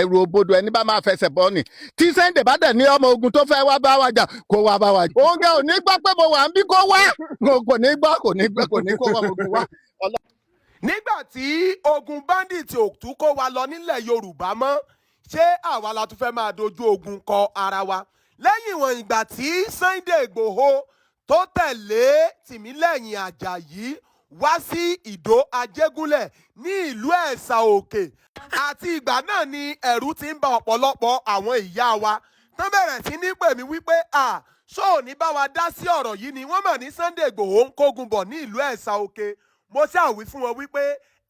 ẹ̀rù òbodò ẹni bá máa fẹsẹ̀ bọ́ ni tí Sunday bá dẹ̀ ní ọmọ ogun tó fẹ́ wá bá wa jà kó wá bá wa jà òun gẹ ò ní gbọ́ pé mo wà ń bí kó wá kò ní gbọ́ kò ní kó wá ogun wá. nígbà tí ogun bandit ò tún kó wa lọ nílẹ̀ Yorùbá mọ́ ṣé àwa la tún fẹ́ máa dojú ogun kọ ara wa lẹ́yìn ìwọ̀n ìgbà tí Sunday Igboho tó tẹ̀lé Tìmílẹ́yìn Àjàyí wá sí Ìdó Ajégúnlẹ̀ ní ìlú Esa Oke àti ìgbà náà ni ẹ̀rù ti ń ba ọ̀pọ̀lọpọ̀ àwọn ìyá wa tán bẹ̀rẹ̀ sí ní pè mí wípé ṣó ò ní bá wa dá sí ọ̀rọ̀ yìí ni wọ́n mọ̀ ní Sunday Igboho ń kógun bọ̀ ní ìlú Esa Oke mo ṣàwí fún wọn wípé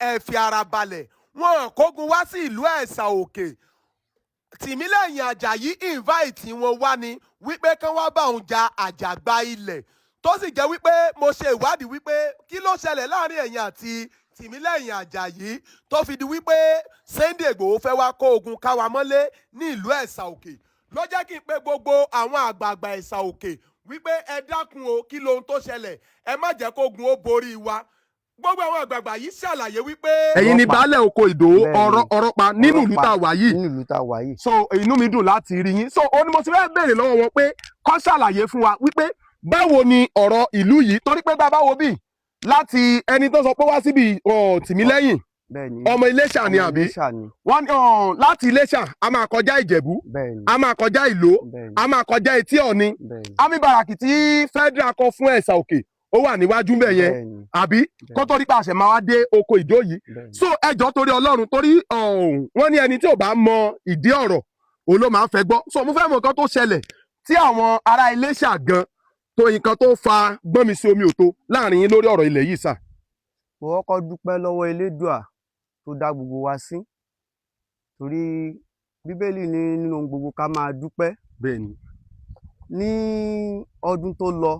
ẹ fi ara balẹ̀ wọn kógun wá sí ìlú Esa Oke Tìmílẹ́yìn Àjàyí invite wọn wá ni wípé kán wá bá òun ja àjàgbá ilẹ̀ tó sì jẹ́ wípé mo ṣe ìwádìí wípé kí ló ṣẹlẹ̀ láàrin ẹ̀yin àti Tìmílẹ́yìn Àjàyí tó fi di wípé Sunday Igboho fẹ́ wá kó ogun ká wa mọ́lé ní ìlú Esa Oke ló jẹ́ kí n pe gbogbo àwọn àgbààgbà Esa Oke wípé ẹ dákun o kí lohun tó ṣẹlẹ̀ ẹ má jẹ́ kógun ó borí wa gbogbo àwọn àgbààgbà yìí ṣàlàyé wípé. ẹ̀yin ni baálẹ̀ oko Ìdó ọ̀rọ̀ pa nínú ìlú tá a wà yìí. so inú mi dùn láti rí yín so ó ní mo ti fẹ́ béèrè lọ́wọ́ wọn pé kó ṣàlàyé fún wa wípé báwo ni ọ̀rọ̀ ìlú yìí torí pé bàbá wo bí láti ẹni tó sọ pé wá síbi Tìmílẹ́yìn ọmọ Iléṣà ni àbí wọ́n láti Iléṣà a máa kọjá Ìjẹ̀bú a máa kọjá Ìló a máa kọjá Etí Ọ̀ni àmì bàràkì tí federal kọ fún Esa Oke ó wà níwájú bẹ́ẹ̀ yẹn àbí kó tó rí pa àṣẹ máa wá dé oko Ìdó yìí so ẹjọ́ torí Ọlọ́run torí wọ́n ní ẹni tí ò bá mọ ìdí ọ̀rọ̀ òun ló máa ń fẹ́ gbọ́ so mo fẹ́ mọ nǹkan tó ṣẹlẹ̀ tí àwọn ará Iléṣà gan tó nǹkan tó fa gbọ́nmi sí omi òtó láàrin yín lórí ọ̀rọ̀ ilẹ̀ yìí sà. mo kọ́kọ́ dúpẹ́ lọ́wọ́ Elédùà tó dá gbogbo wa sí torí Bíbélì ní nínú gbogbo ká máa dúpẹ́. bẹ́ẹ̀ni. ní ọdún tó lọ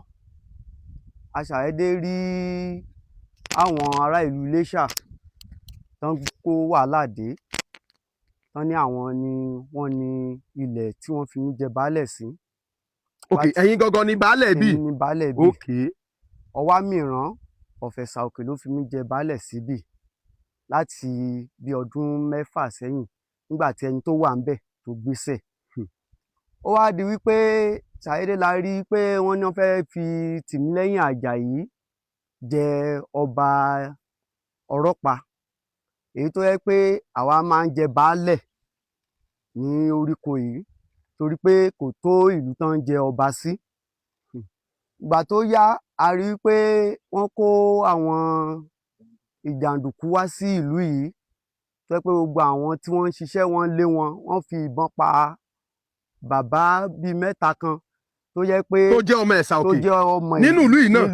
a ṣàdédé rí àwọn ará ìlú Iléṣà tán kó wàhálà dé tán ní àwọn ni wọ́n ní ilẹ̀ tí wọ́n fi ń jẹ baálẹ̀ sí. ok ẹ̀yin gangan ni baálẹ̀ bí. èmi ni baálẹ̀ bí. ok ọwá mìíràn ọ̀fẹ́ Esa Oke ló fi mí jẹ baálẹ̀ síbì láti bí ọdún 6 sẹ́yìn nígbà tí ẹni tó wà ń bẹ̀ tó gbéṣẹ̀. ó wá di wípé ṣàdédé la rí pé wọ́n ní wọ́n fẹ́ fi Tìmílẹ́yìn Àjàyí jẹ ọba Ọ̀rọ̀pá èyí tó yẹ pé àwa máa ń jẹ baálẹ̀ ní oríko yìí torí pé kò tó ìlú tán jẹ ọba sí. ìgbà tó yá a rí pé wọ́n kó àwọn ìjàǹdùkú wá sí ìlú yìí tó yẹ pé gbogbo àwọn tí wọ́n ń ṣiṣẹ́ wọn lé wọ́n fi ìbọn pa bàbá bíi 3 kan tó yẹ pé tó jẹ́ ọmọ Esa Oke tó jẹ́ ọmọ nínú ìlú yìí náà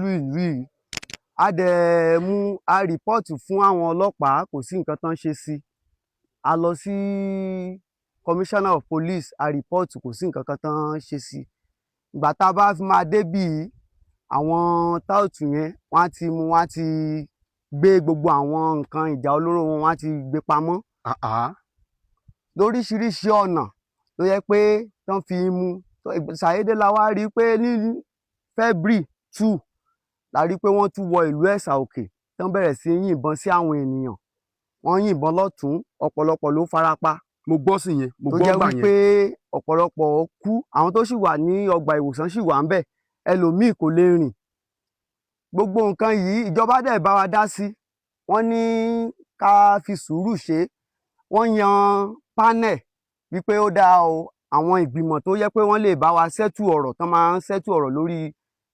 a dẹ̀ mú a rìpọ́ọ̀tù fún àwọn ọlọ́pàá kò sí nǹkan tán ṣe sí a lọ sí commissioner of police a rìpọ́ọ̀tù kò sí nǹkan kan tán ṣe sí ìgbà tá a bá fi máa débì àwọn táùtù yẹn wọ́n á ti mú wọ́n á ti gbé gbogbo àwọn nǹkan ìjà olóró wọn wọ́n á ti gbé pamọ́ lóríṣiríṣi ọ̀nà ló yẹ pé tán fi mú ṣàyédé la wá rí pé ní February 2 la rí pé wọ́n tún wọ ìlú Esa Oke tán bẹ̀rẹ̀ sí yìnbọn sí àwọn ènìyàn wọ́n yìnbọn lọ́tún ọ̀pọ̀lọpọ̀ ló farapa. mo gbọ́ sí yẹn mo gbọ́ gbà yẹn. tó jẹ́ wípé ọ̀pọ̀lọpọ̀ kú àwọn tó sì wà ní ọgbà ìwòsàn sì wà ń bẹ̀ ẹlòmíì kò lè rìn. gbogbo nǹkan yìí ìjọba dẹ̀ bá wa dá sí wọ́n ní ká fi sùúrù ṣe wọ́n yan panel wípé ó dáa o àwọn ìgbìmọ̀ tó yẹ pé wọ́n lè bá wa ṣẹ́tù ọ̀rọ̀ tán máa ń ṣẹ́tù ọ̀rọ̀ lórí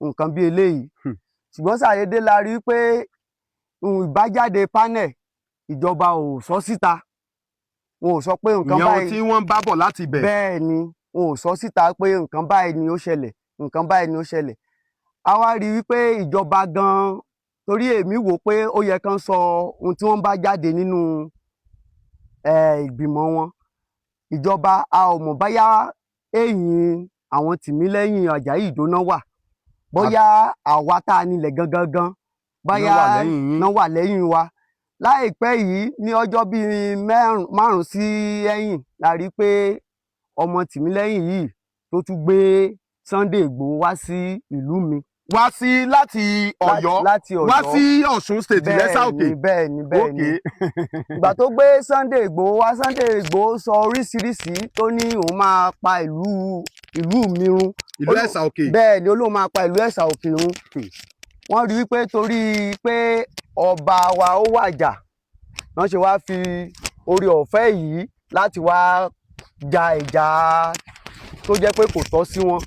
nǹkan bí eléyìí ṣùgbọ́n ṣàyédé la rí pé ìbájáde panel ìjọba ò sọ síta wọn ò sọ pé nǹkan báyìí ìyẹn tí wọ́n bá bọ̀ láti bẹ̀. bẹ́ẹ̀ ni wọn ò sọ síta pé nǹkan báyìí ni ó ṣẹlẹ̀ nǹkan báyìí ni ó ṣẹlẹ̀ a wá rí wípé ìjọba gan torí èmi wò pé ó yẹ kán sọ ohun tí wọ́n bá jáde nínú ìgbìmọ̀ wọn ìjọba a ò mọ̀ báyá ẹ̀yìn àwọn Tìmílẹ́yìn Àjàyí ìjóná wà bóyá àwa tá a nílẹ̀ gangan báyá náà wà lẹ́yìn wa láìpẹ́ yìí ní ọjọ́ bíi 5 sí ẹ̀yìn la rí pé ọmọ Tìmílẹ́yìn yìí tó tún gbé Sunday Igboho wá sí ìlú mi wá sí láti Ọ̀yọ́ wá sí Ọ̀ṣun state l'Esa Oke. bẹ́ẹ̀ni ìgbà tó gbé Sunday Igboho wá, Sunday Igboho sọ oríṣiríṣi tó ní òun máa pa ìlú mi run, ìlú Esa Oke. bẹ́ẹ̀ni olóhùn máa pa ìlú Esa Oke run. Wọ́n rí wípé torí pé ọba wa ó wàjà wọ́n ṣe wá fi orí ọ̀fẹ́ yìí láti wá ja ìjà tó jẹ́ pé kò tọ́ sí wọn.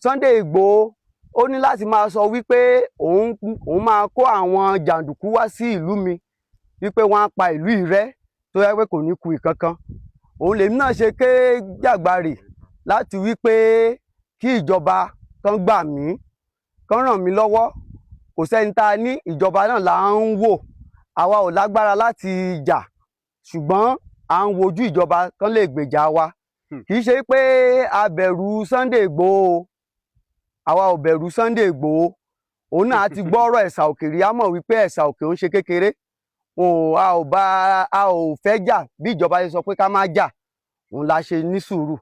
Sunday Igboho ó ní láti máa sọ wípé òun máa kó àwọn jàǹdùkú wá sí ìlú mi wípé wọ́n á pa ìlú yìí rẹ́ tó yẹ pé kò ní ku ìkankan. Òun lèmi náà ṣe ké jàgbarì láti wípé kí ìjọba kan gbà mí, kan ràn mí lọ́wọ́. Kò sẹ́ni tá a ní, ìjọba náà là ń wò. Àwa ò lágbára láti jà, ṣùgbọ́n à ń wojú ìjọba kan lè gbèjà wa. Kì í ṣe pé a bẹ̀rù Sunday Igboho, àwa ò bẹ̀rù Sunday Igboho. Òun náà ti gbọ́rọ̀ Esa Oke rí, a mọ̀ wípé Esa Oke ń ṣe kékeré. A ò fẹ́ jà bí ìjọba ṣe sọ pé ká má jà, òun la ṣe ní sùúrù.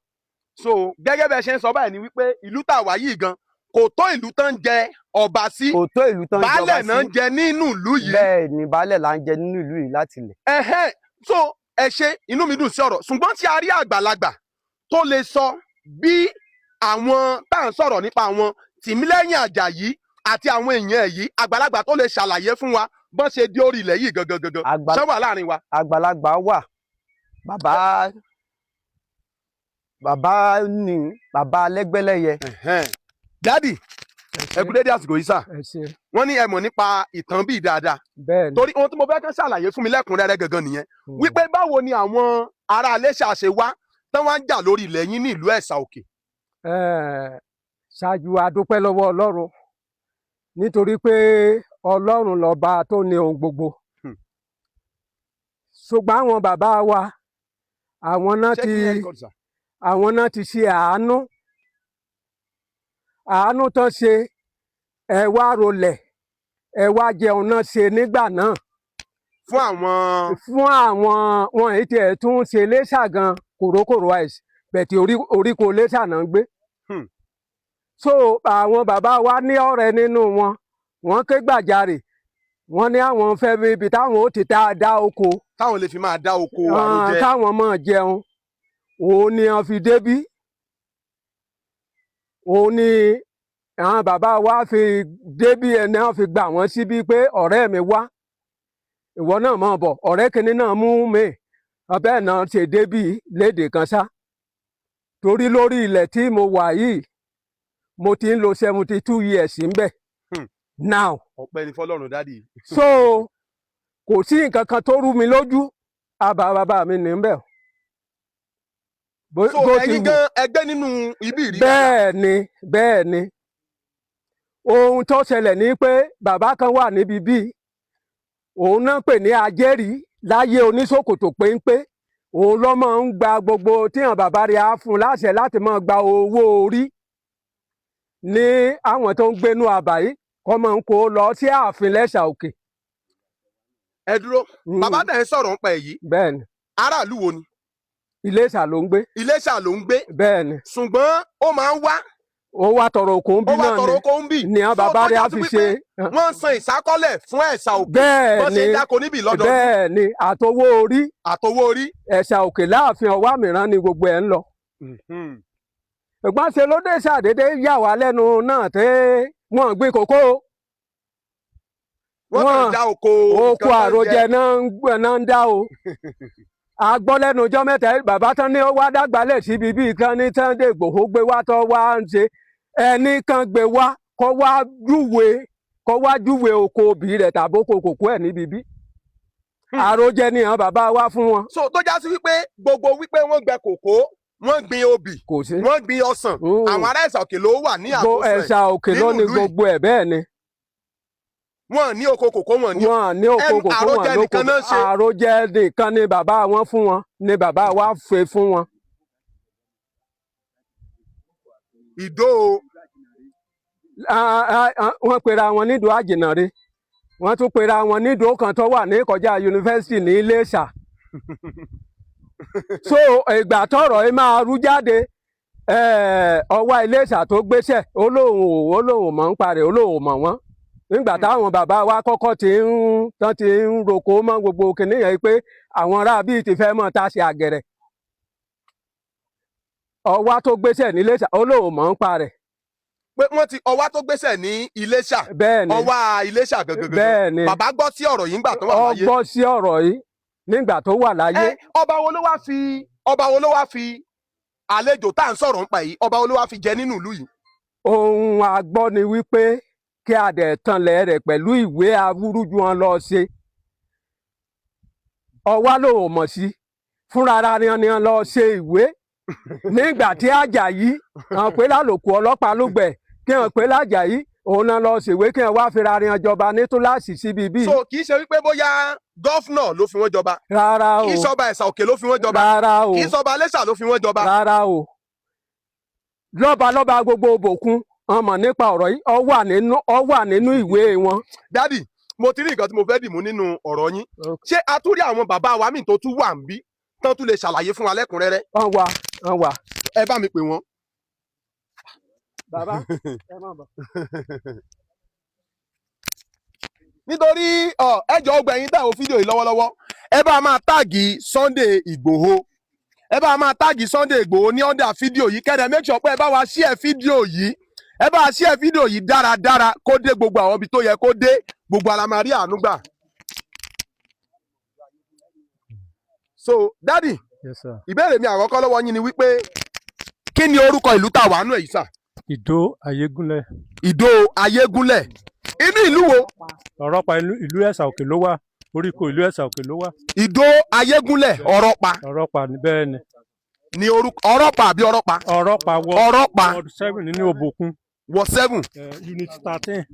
So gẹ́gẹ́ bẹ́ẹ̀ ṣe ń sọ báyìí ni wípé ìlú tàwa yìí gan kò tó ìlú tán jẹ ọba sí, kò tó ìlú tán jẹ ọba sí, baálẹ̀ náà ń jẹ nínú ìlú yìí. Bẹ́ẹ̀ ni baálẹ̀ là ń jẹ nínú ìlú yìí láti ilẹ̀. So ẹ ṣe, inú mi dùn sí ọ̀rọ̀, ṣùgbọ́n tí a rí àgbàlagbà tó lè sọ bí àwọn tá à ń sọ̀rọ̀ nípa àwọn Tìmílẹ́yìn Àjàyí àti àwọn èèyàn yìí, àgbàlagbà tó lè ṣàlàyé fún wa bọ́n ṣe dé orí ilẹ̀ yìí gangan ṣé wà láàrin wa? Àgbàlagbà wà, bàbá Lẹ́gbẹ́lẹ́yẹ. Dádì, ẹ kú dédé àsìkò yìí sà. Wọ́n ní ẹ mọ̀ nípa ìtàn bíi dáadáa. Torí ohun tí mo fẹ́ kán ṣàlàyé fún mi lẹ́kùnrẹ́rẹ́ gangan nìyẹn. Wípé báwo ni àwọn ará Iléṣà ṣe wá tán wá ń jà lórí ilẹ̀ yín ní ìlú Esa Oke? Ṣáájú a dúpẹ́ lọ́wọ́ Ọlọ́run nítorí pé Ọlọ́run lọ́ba tó ní ohun gbogbo. Ṣùgbọ́n àwọn bàbá wa àwọn náà ti ṣe àánú tán ṣe, ẹ wá rolẹ̀, ẹ wá jẹun náà ṣe nígbà náà. Fún àwọn wọn èyí tí ẹ tún ṣe Iléṣà gan kòrókòrò àìsí bẹ̀tì oríko Iléṣà náà ń gbé. So àwọn bàbá wa ní ọ̀rẹ́ nínú wọn, wọ́n ké gbàjarè, wọ́n ní àwọn fẹ́ ibi táwọn ó ti dá oko. Táwọn lè fi máa dá oko àròjẹ. Táwọn máa jẹun. Òun ni wọ́n fi débí. Òun ni àwọn bàbá wa fi débí ẹni wọ́n fi gbà wọ́n síbí pé ọ̀rẹ́ mi wá, ìwọ náà máa bọ̀, ọ̀rẹ́ kìíní náà mú mi, ọbẹ̀ náà ṣe débí léde kan ṣá. Torí lórí ilẹ̀ tí mo wà yìí, mo ti ń lo 72 years ńbẹ̀. Now. Ọpẹ́ ni fọ́lọ́run dádì. So kò sí nǹkan kan tó rú mi lójú, bàbá mi ní bẹ́ẹ̀. So ẹ̀yin gan ẹgbẹ́ nínú ibi ìrí. Bẹ́ẹ̀ ni ohun tó ṣẹlẹ̀ ní pé bàbá kan wà níbi bíi, òun náà pè ní ajẹ́rìí láyé oníṣòkòtò péńpé. Òun ló máa ń gba gbogbo tíyàn bàbá rẹ̀ á fún láṣẹ láti máa gba owó orí ní àwọn tó ń gbénú àbáyé kọ́ máa ń kó lọ sí ààfin l'Esa Oke. Ẹ dúró, bàbá tẹ̀ ń sọ̀rọ̀ nípa èyí. Bẹ́ẹ̀ni. Aráàlú wo ni? Iléṣà ló ń gbé. Iléṣà ló ń gbé. Bẹ́ẹ̀ni. Ṣùgbọ́n ó máa ń wá. Ó wá tọrọ òkú ń bí náà ni àwọn bàbá rẹ̀ á fi ṣe. Wọ́n ń san ìsákọ́lẹ̀ fún Esa Oke. Bẹ́ẹ̀ni. Wọ́n ṣe ń dáko níbí lọ́dọọdún. Bẹ́ẹ̀ni, àtowó orí. Esa Oke láàfin ọwá mìíràn ni gbogbo ẹ̀ ń lọ. Ìgbọ́n ṣe ló dé ṣàdédé yà wá lẹ́nu náà tẹ́ wọ́n gbin kòkó. Wọ́n dá oko àròjẹ náà ń dá o. A gbọ́ lẹ́nu ọjọ́ mẹ́ta bàbá tán ní ó wá dàgbálẹ̀ síbi bíi kan ní Sunday Igboho gbé wá tó wá ń ṣe ẹnì kan gbé wá kó wá júwe oko òbí rẹ̀ tàbí oko kòkó ẹ̀ níbi bí. Àròjẹ ni àwọn bàbá wa fún wọn. So tó já sí wípé gbogbo wípé wọ́n gbẹ kòkó, wọ́n gbin obì, wọ́n gbin ọsàn, àwọn ará Esa Oke ló wà ní àkóso ẹ̀. Esa Oke ló ní gbogbo ẹ̀ bẹ́ẹ̀ ni. Wọ́n ní oko kòkó, wọ́n ní oko kòkó, àròjẹ nìkan náà ṣe. Àròjẹ nìkan ni bàbá wọn fún wọn, ni bàbá wa fẹ́ fún wọn. Ìdó. Wọ́n pera wọn nídò àjìnàre, wọ́n tún pera wọn nídò kan tó wà ní kọjá yunifásitì ní Iléṣà. So ìgbà tọ́rọ̀ ẹ máa rú jáde ọwá Iléṣà tó gbéṣẹ́ olóhùn mọ̀ ń parẹ́ olóhùn mọ̀ wọ́n nígbà táwọn bàbá wa kọ́kọ́ ti ń roko mọ́ gbogbo kìnìyàn pé àwọn ará bíi ti fẹ́ mọ́ ta ṣe àgẹ̀rẹ̀ ọwá tó gbéṣẹ́ ní Iléṣà olóhùn mọ̀ ń parẹ́. pé wọ́n ti ọwá tó gbéṣẹ́ ní Iléṣà ọwá Iléṣà gangan bẹ́ẹ̀ni bàbá gbọ́ sí ọ̀rọ̀ yìí nígbà tó wà láyé. ó gbọ́ sí ọ̀rọ̀ yìí nígbà tó wà láyé. ọba wo ló wá fi àlejò tá à ń sọ̀rọ̀ nípa yìí ọba wo ló wá fi jẹ nínú ìlú yìí. ohun àgbọ́ ni wípé kí a dẹ̀ tanlẹ̀ rẹ̀ pẹ̀lú ìwé awúrúju wọn lọ ṣe ọwá ló mọ̀ sí fúnra ara ni wọn lọ ṣe ìwé nígbà tí Àjàyí hàn pé lálòkù ọlọ́pàá lùgbẹ̀ kí hàn pé l'Àjàyí òun náà lọ ṣèwé kí hàn wá fira rin jọba ní túláàsì síbi bíi. so kì í ṣe wípé bóyá gọ́fúnà ló fi wọ́n jọba. rárá o kì í ṣọba Ẹ̀sà Òkè ló fi wọ́n jọba. rárá o kì í ṣọba Iléṣà ló fi wọ́n jọba. rárá o lọ́ba gbogbo òbòkun ọmọ nípa ọ̀rọ̀ yìí ó wà nínú ìwé wọn. dádì mo ti rí nǹkan tí mo fẹ́ dìmú nínú ọ̀rọ̀ yín ṣé a tún rí àwọn bàbá wa míì tó tún wà ń bí tán tún lè ṣàlàyé fún wa lẹ́kùnrẹ́rẹ́. wọ́n wà. ẹ bá mi pè wọ́n. bàbá ẹ má bọ̀. nítorí ẹjọ́ ọgbẹ̀yìn tá ò fídíò yìí lọ́wọ́lọ́wọ́ ẹ bá máa táàgì Sunday Igboho ní ọ̀dà fídíò yìí kẹ́dẹ̀ make sure pé ẹ bá wa share fídíò yìí dáradára kó dé gbogbo àwọn ibi tó yẹ kó dé gbogbo alamari àánú gbà. so dádì yes sir. ìbéèrè mi àkọ́kọ́ lọ́wọ́ yín ni wípé kí ni orúkọ ìlú tá a wà nù èyí sà. Ìdó Ayégúnlẹ̀. Ìdó Ayégúnlẹ̀ inú ìlú wo. Ọ̀rọ̀pá ìlú Ẹ̀sà Òkè ló wà oríko ìlú Ẹ̀sà Òkè ló wà. Ìdó Ayégúnlẹ̀ Ọ̀rọ̀pá. Ọ̀rọ̀pá bẹ́ẹ̀ ni. ní orúkọ Ọ̀rọ̀pá àbí Ọ̀rọ̀pá. Ọ̀rọ̀pá Ward 7 nínú Òbòkun. Ward 7. Unit 13.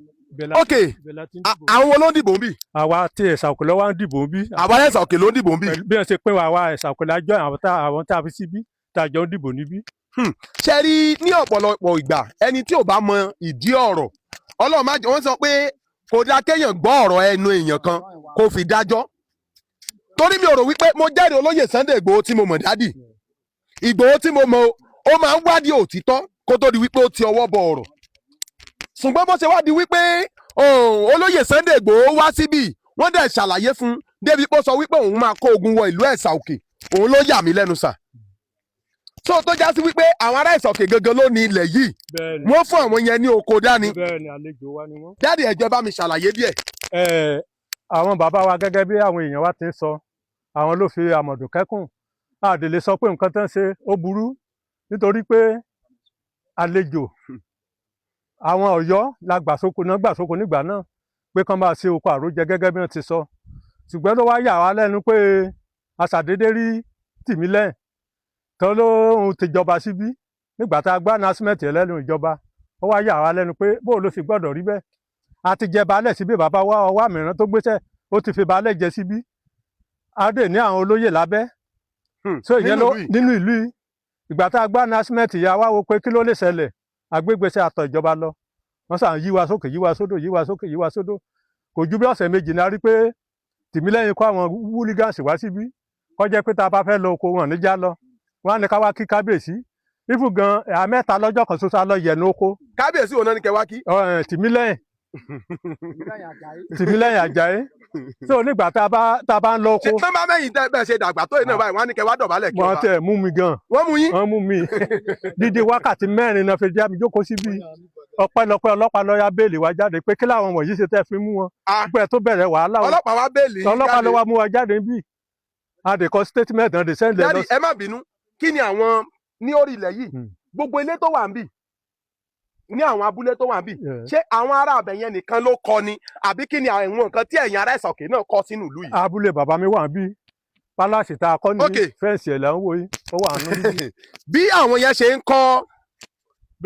ok àwọn wo ló ń dìbò ń bì. àwa tí Ẹ̀sà Òkè ló wà ń dìbò ń bì. àwa Ẹ̀sà Òkè ló ń dìbò ń bì. bí wọ́n ṣe pín àwa Ẹ̀sà Òkè lájọ́ àwọn tá a fi síbí tá a jọ ń dìbò níbí. ṣe rí ní ọ̀pọ̀lọpọ̀ ìgbà ẹni tí ò bá mọ ìdí ọ̀rọ̀ Ọlọ́run má jẹ́ wọ́n sọ pé kò dáa kéèyàn gbọ́ ọ̀rọ̀ ẹnu èèyàn kan kó fi dájọ́ torí mi ò rò wípé mo jẹ́rìí olóyè Sunday Igboho tí mo mọ̀ dádì Igboho tí mo mọ̀ ó máa ń wádìí òtítọ́ kó tó di wípé ó ti ọwọ́ bọ ọ̀rọ̀ ṣùgbọ́n bó ṣe wádìí wípé olóyè Sunday Igboho wá síbí wọ́n dẹ̀ ṣàlàyé fún débi pé ó sọ wípé òun máa kó ogun wọ ìlú Ẹ̀sà Òkè òun ló yà mí lẹ́nu sà so tó já sí wípé àwọn ará Ẹ̀sà Òkè gangan ló ní ilẹ̀ yìí wọ́n fún àwọn yẹn ní oko dání dáàdì ẹ jẹ́ bá mi ṣàlàyé díẹ̀. àwọn bàbá wa gẹ́gẹ́ bí àwọn èèyàn wa ti ń sọ àwọn ló fi àmọ̀dùn kẹ́kùn àdèlè sọ pé nǹkan tó ń ṣe ó burú nítorí pé àlejò àwọn Ọ̀yọ́ la gbàsókò nígbà náà pé kán máa ṣe oko àrójẹ gẹ́gẹ́ bí wọ́n ti sọ ṣùgbọ́n ló wá yà wá lẹ́nu pé aṣàdédé rí Tìmílẹ́yìn tó lóun ti jọba síbí nígbà tá a gbá násímẹ́ǹtì ẹlẹ́nu ìjọba ó wá yà wá lẹ́nu pé bóun ló sì gbọ́dọ̀ rí bẹ́ẹ̀ a ti jẹ baálẹ̀ síbí bàbá wa ọwá mìíràn tó gbéṣẹ́ ó ti fi baálẹ̀ jẹ síbí adé ní àwọn olóyè lábẹ́ so ìyẹn ló nínú ìlú yìí ìgbà tá a gbá násímẹ́ǹtì yà wá wo pé kí ló lè ṣẹlẹ̀ agbégbèsè àtọ̀ ìjọba lọ wọ́n sàn yí wa sókè yí wa sódò yí wa sókè yí wa sódò kò ju bí ọ̀sẹ̀ méjì náà rí pé Tìmílẹ́yìn kó àwọn wúlígánsì wá síbí kó jẹ́ pé tá a bá fẹ́ lọ oko wọn níjà lọ wọn á ní ká wá kí kábíyèsí ifù gan mẹ́ta lọ́jọ́ kan ṣoṣo lọ yẹnu oko. kábíyèsí òun náà ní kẹ wá kí. Tìmílẹ́yìn Àjàyí tó nígbà tá a bá ń lọ oko. ṣé tán bá mẹ́yìn bẹ́ẹ̀ ṣe dàgbà tó yìí náà báyìí wọ́n á ní kẹ wá dọ̀bálẹ̀ kí wọ́n bá. wọ́n tẹ̀ mú mi gan. wọ́n mú yín. wọ́n mú mi dídí wákàtí 4 náà fi já mi jókòó síbi ọpẹ́lọpẹ́ ọlọ́pàá ló yá béèlì wa jáde pé kí làwọn wọ̀nyí ṣe tẹ́ fi mú wọn. pẹ́ tó bẹ̀rẹ̀ wàhálà wọn. ọlọ́pàá wá béèlì jáde. ọlọ́pàá ló wá mú wa jáde bí. a dè kọ statement náà dè sẹ́ńdẹ̀ lọ. Daddy ẹ má bínú kí ni àwọn ní orí ilẹ̀ yìí gbogbo ilé tó wà ń bì ní àwọn abúlé tó wà ń bì ṣé àwọn ará abẹ yẹn nìkan ló kọ́ ni àbí kí ni àwọn nǹkan tí ẹ̀yin ará Ẹ̀sà Òkè náà kọ́ sínú ìlú yìí. abúlé bàbá mi wà ń bí pálásì tá a kọ́ ní fẹ́ǹsì ẹ̀ là ń wò yìí ó wà nínú níbí. bí àwọn yẹn ṣe ń kọ́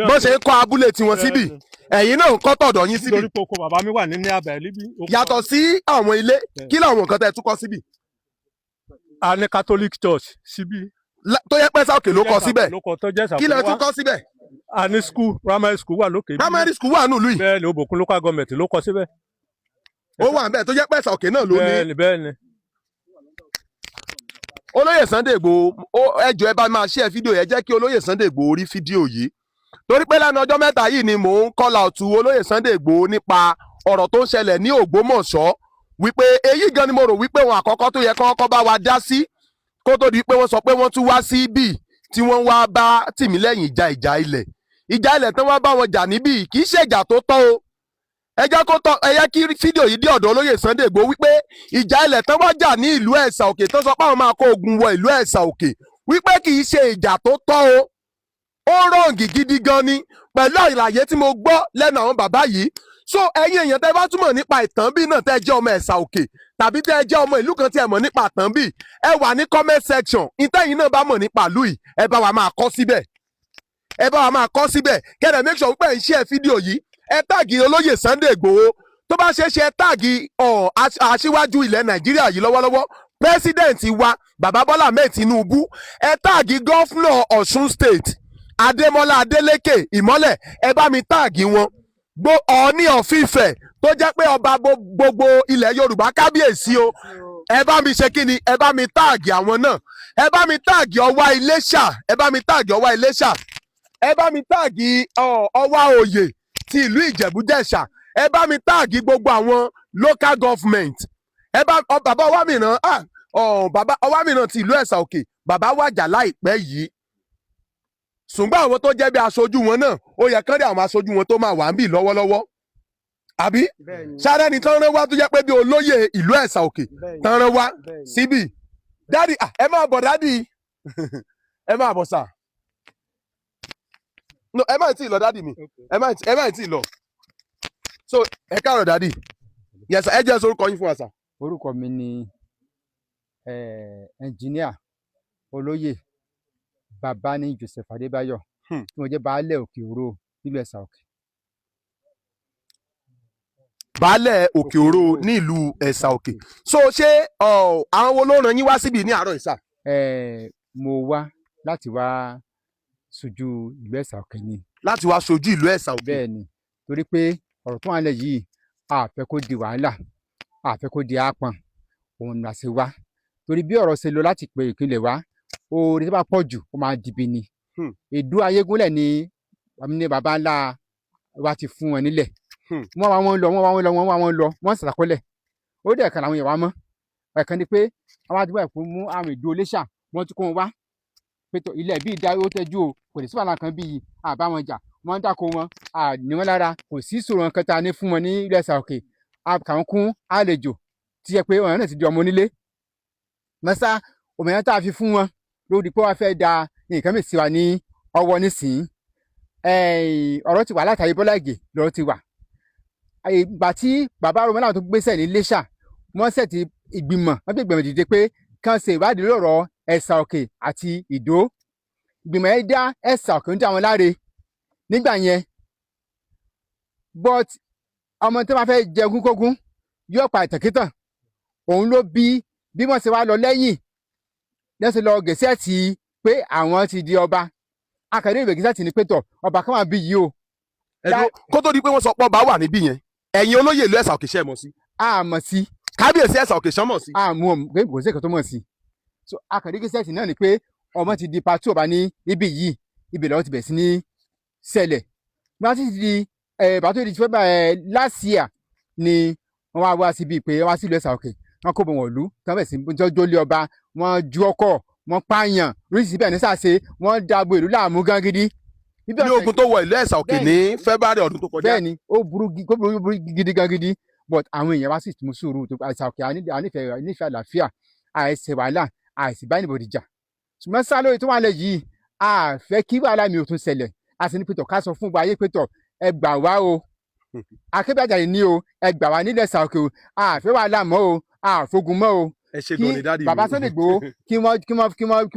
bó ṣe ń kọ́ abúlé tiwọn síbì ẹ̀yin náà ń kọ́ tọ̀dọ̀ yín síbì. nítorí kókó bàbá mi wà ní abẹ́ níbí. yàtọ̀ sí àwọn ilé kí làwọn nǹkan tẹ́ ẹ tún kọ́ síbì. a ní Catholic Church síbí. tó yẹ pé Ẹ̀sà Òkè ló kọ́ síbẹ̀ kí lẹ tún kọ́ síbẹ̀. a ní school primary school wà lókè. primary school wà nílùú yìí. bẹ́ẹ̀ ni Òbòkun local government ló kọ́ síbẹ̀. ó wà bẹ́ẹ̀ tó yẹ pé Ẹ̀sà Òkè náà ló ní. bẹ́ẹ̀ ni. olóyè Sunday Igboho ẹ jọ̀ọ́ ẹ bá máa share fídíò yẹn jẹ́ kí olóyè Sunday Igboho rí fídíò yìí torí pé lẹ́nu ọjọ́ mẹ́ta yìí ni mò ń call out olóyè Sunday Igboho nípa ọ̀rọ̀ tó ń ṣẹlẹ̀ ní Ògbómọ̀ṣọ́ wípé èyí gan ni mo rò wípé wọn àkọ́kọ́ tó yẹ kọ́kọ́ bá wa dá sí kó tó di pé wọ́n sọ pé wọ́n tún wá sí ibì tí wọ́n wá bá Tìmílẹ́yìn ìjà ilẹ̀ tán wá bá wọn jà níbí kì í ṣe ìjà tó tọ́ o ẹ jẹ́ kó tọ́ ẹ yẹ kí fídíò yìí dé ọ̀dọ̀ olóyè Sunday Igboho wípé ìjà ilẹ̀ tán wá jà ní ìlú Esa Oke tán sọ pé àwọn máa kó ogun wọ ìlú Esa Oke wípé kì í ṣe ìjà tó tọ́ o ó rọ̀ǹgì gidi gan ni pẹ̀lú àlàyé tí mo gbọ́ lẹ́nu àwọn bàbá yìí so ẹ̀yin èèyàn tẹ́ bá túmọ̀ nípa ìtàn bí náà tẹ́ jẹ́ ọmọ Esa Oke tàbí tẹ́ jẹ́ ọmọ ìlú kan tí ẹ mọ̀ nípa ìtàn bí ẹ wà ní comment section ìtẹ́yìn náà bá mọ̀ nípa ìlú yìí ẹ bá wa máa kọ síbẹ̀ kẹ́dẹ̀ make sure wípé ẹ̀ ń share fídíò yìí ẹ táàgì olóyè Sunday Igboho tó bá ṣeé ṣe ẹ táàgì aṣíwájú ilẹ̀ Nàìjíríà yìí lọ́wọ́lọ́wọ́ pẹ́sidẹ̀ntì wa bàbá Bọ́lá Ahmed Tinubu ẹ táàgì gọ́fúnà Ọ̀ṣun state Adémọ́lá Adélékè Ìmọ́lẹ̀ ẹ bá mi táàgì wọn Ọọ̀ni of Ifẹ̀ tó jẹ́ pé ọba gbogbo ilẹ̀ Yorùbá kábíyèsí o ẹ bá mi ṣe kí ni ẹ bá mi táàgì àwọn náà ẹ bá mi táàgì Ọwá Iléṣà ẹ bá mi táàgì Ọwá Òyè ti ìlú Ìjẹ̀bú-Jẹ̀ṣà ẹ bá mi táàgì gbogbo àwọn local government ẹ bá bàbá Ọwámìrán ti ìlú Esa Oke bàbá wàjà láìpẹ́ yìí ṣùgbọ́n àwọn tó jẹ́ bí aṣojú wọn náà ó yẹ kán rí àwọn aṣojú wọn tó máa wà ń bì lọ́wọ́lọ́wọ́ àbí sáré ni tán rán wá tó jẹ́ pé bí olóyè ìlú Esa Oke tán rán wá síbì dádì ẹ máa bọ̀ dádì ẹ máa bọ̀ sà no ẹ má tí ì lọ dádì mi ẹ má tí ì lọ so ẹ káàárọ̀ dádì yes ẹ jẹ́ sorúkọ yín fún wa sà. orúkọ mi ni ẹnjìníà olóyè Babani Joseph Adébáyọ̀ tí mo jẹ́ baálẹ̀ Òkè Òro nílùú Esa Oke. baálẹ̀ Òkè Òro nílùú Esa Oke so ṣé àwọn wo ló rán yín wá síbi ní àárọ̀ ìsà. mo wá láti wá sojú ìlú Esa Oke ni. láti wá sojú ìlú Esa Oke. bẹ́ẹ̀ ni torí pé ọ̀rọ̀ tó wà nílẹ̀ yìí a fẹ́ kó di wàhálà a fẹ́ kó di àpọ̀n òun là ṣe wá torí bí ọ̀rọ̀ ṣe lọ láti pé ìpínlẹ̀ wa oore tó bá pọ̀ jù ó máa dìbì ni. Èdú Ayégúnlẹ̀ ni baba ńlá wa ti fún wọn nílẹ̀ wọ́n wá wọn lọ wọ́n ṣàkọlẹ̀ ó dẹ̀ kan àwọn èèyàn wa mọ́ ẹ̀kan ni pé àwọn àdúgbò ẹ̀kọ́ mú àrùn Ìdó Iléṣà wọ́n tún kó wọn wá pé ilẹ̀ bíi dá ó tẹ́jú o kò lè sí wàhálà kan bíi àbá wọn jà wọ́n dáko wọn ní wọn lára kò sí ìṣòro nǹkan tá a ní fún wọn ní ilẹ̀ Esa Oke àkàwọn kún àlejò tí yẹ pé ọ̀rọ̀ náà ti di ọmọ onílé mọ́sá òmìnira tá a fi fún wọn lórí pé wọ́n fẹ́ da nǹkan mìíràn sí wa ní ọwọ́ nísìnyí ọ̀rọ̀ ti wà látàrí Bọ́lá Ìgè lọ́rọ̀ ti wà ìgbà tí bàbá Arúgbó náà tó gbéṣẹ́ ní Iléṣà wọ́n ṣètì ìgbìmọ̀ wọ́n gbé ìgbìmọ̀ dìde pé kàn ṣe ìwádìí lọ́rọ̀ Esa Oke àti Ìdó ìgbìmọ̀ yẹn dá Esa Oke ń dá wọn láre nígbà yẹn but ọmọ tó máa fẹ́ jẹ ogúnkógún yóò pa ìtàkìtàn òun ló bí wọ́n ṣe wá lọ lẹ́yìn lẹ́sẹ̀ lọ gẹ̀ẹ́sẹ̀tì pé àwọn ti di ọba akadé ìwé gẹ̀ẹ́sẹ̀tì ní pétọ̀ ọba kan wà bí yìí o. kó tó di pé wọ́n sọ pé ọba wà níbí yẹn ẹ̀yin olóyè ìlú Esa Oke ṣe é mọ̀ sí. a mọ̀ sí. kábíyèsí Esa Oke ṣan mọ̀ sí. a mú ọ pé kò sí èkó tó mọ̀ sí. so akadé gẹ̀ẹ́sẹ̀tì náà ni pé ọmọ ti di pati ọba ní ibi yìí ibẹ̀ lọ́wọ́ ti bẹ̀ sí ní ṣẹlẹ̀ wọ́n ti di bàtò ìdí fẹ́ last year ni wọ́n wá síbi pé wọ́n wá sí ìlú Esa Oke wọ́n kó bọ̀ wọ́n lù tí wọ́n bẹ̀ sí jọ́lé ọba wọ́n ju ọkọ̀ wọ́n pààyàn oríṣiríṣi bẹ́ẹ̀ ní sàṣe wọ́n dàgbò ìlú láàmú gan gidi. ní ogun tó wọ ìlú Esa Oke ní February ọdún tó kọjá. bẹ́ẹ̀ni ó burú gidi gan gidi but àwọn èèyàn wá sì tún sùúrù tó Esa Oke ànífẹ́ àlàáfíà àìsè wàhálà àìsè bá anybody jà ṣùgbọ́n sá lórí tó wà lẹ̀ yìí a fẹ́ kí wàhálà mi ò tún ṣẹlẹ̀ a sì ní pétọ̀ ká sọ fún wa ayé pétọ̀ ẹ gbà wá o akébàjáde ní o ẹ gbà wá nílẹ̀ Esa Oke o a fẹ́ wàhálà mọ́ o a fogun mọ́ o kí bàbá Sunday Igboho kí